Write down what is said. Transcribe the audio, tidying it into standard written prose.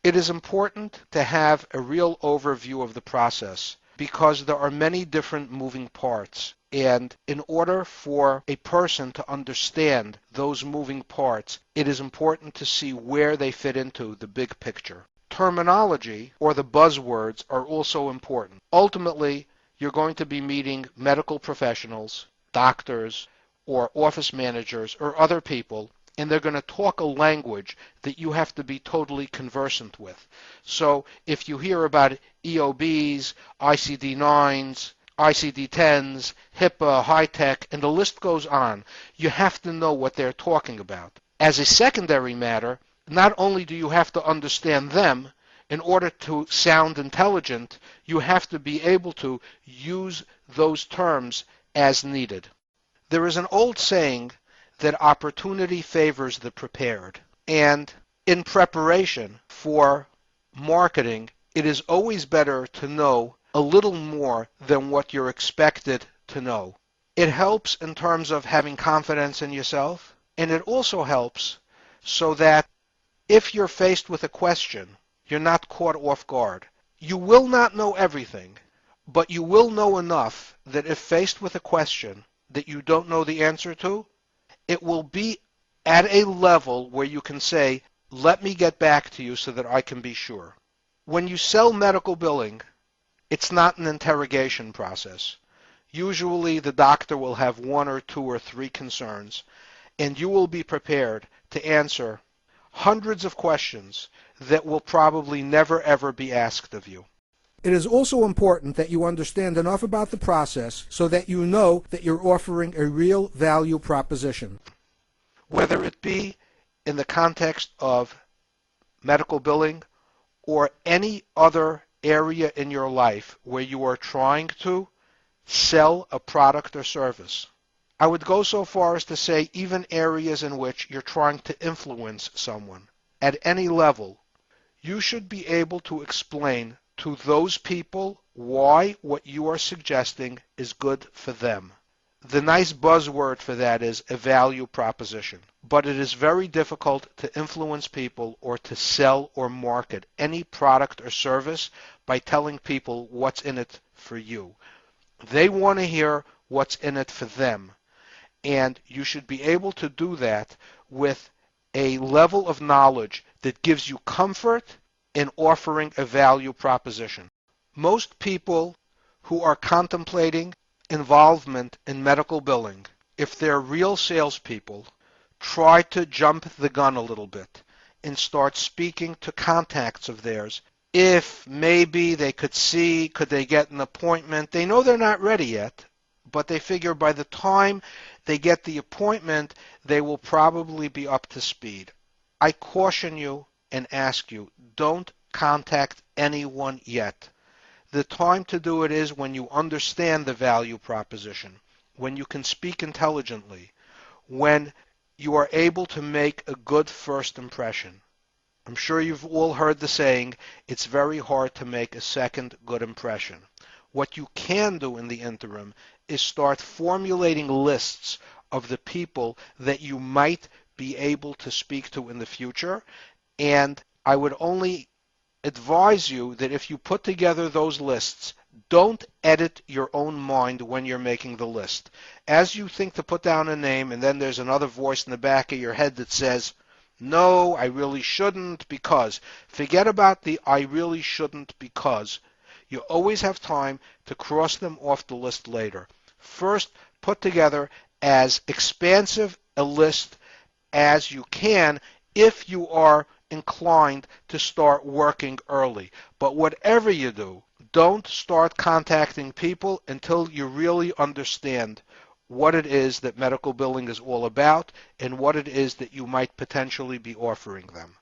It is important to have a real overview of the process because there are many different moving parts. And in order for a person to understand those moving parts, it is important to see where they fit into the big picture. Terminology, or the buzzwords, are also important. Ultimately, you're going to be meeting medical professionals, doctors, or office managers, or other people, and they're going to talk a language that you have to be totally conversant with. So if you hear about EOBs, ICD-9s, ICD-10s, HIPAA, high-tech, and the list goes on, you have to know what they're talking about. As a secondary matter, not only do you have to understand them, in order to sound intelligent, you have to be able to use those terms as needed. There is an old saying that opportunity favors the prepared. And in preparation for marketing, it is always better to know a little more than what you're expected to know. It helps in terms of having confidence in yourself, and it also helps so that if you're faced with a question, you're not caught off guard. You will not know everything, but you will know enough that if faced with a question that you don't know the answer to, it will be at a level where you can say, let me get back to you so that I can be sure. When you sell medical billing, it's not an interrogation process. Usually the doctor will have one or two or three concerns, and you will be prepared to answer hundreds of questions that will probably never ever be asked of you. It is also important that you understand enough about the process so that you know that you're offering a real value proposition. Whether it be in the context of medical billing or any other area in your life where you are trying to sell a product or service. I would go so far as to say even areas in which you're trying to influence someone at any level, you should be able to explain to those people why what you are suggesting is good for them. The nice buzzword for that is a value proposition. But it is very difficult to influence people or to sell or market any product or service by telling people what's in it for you. They want to hear what's in it for them. And you should be able to do that with a level of knowledge that gives you comfort in offering a value proposition. Most people who are contemplating involvement in medical billing, if they're real salespeople, try to jump the gun a little bit and start speaking to contacts of theirs. If maybe they could see, could they get an appointment? They know they're not ready yet, but they figure by the time they get the appointment, they will probably be up to speed. I caution you and ask you, don't contact anyone yet. The time to do it is when you understand the value proposition, when you can speak intelligently, when you are able to make a good first impression. I'm sure you've all heard the saying, it's very hard to make a second good impression. What you can do in the interim is start formulating lists of the people that you might be able to speak to in the future, and I would only advise you that if you put together those lists, don't edit your own mind when you're making the list. As you think to put down a name, and then there's another voice in the back of your head that says, no, I really shouldn't because. Forget about the I really shouldn't because. You always have time to cross them off the list later. First, put together as expansive a list as you can if you are inclined to start working early. But whatever you do, don't start contacting people until you really understand what it is that medical billing is all about and what it is that you might potentially be offering them.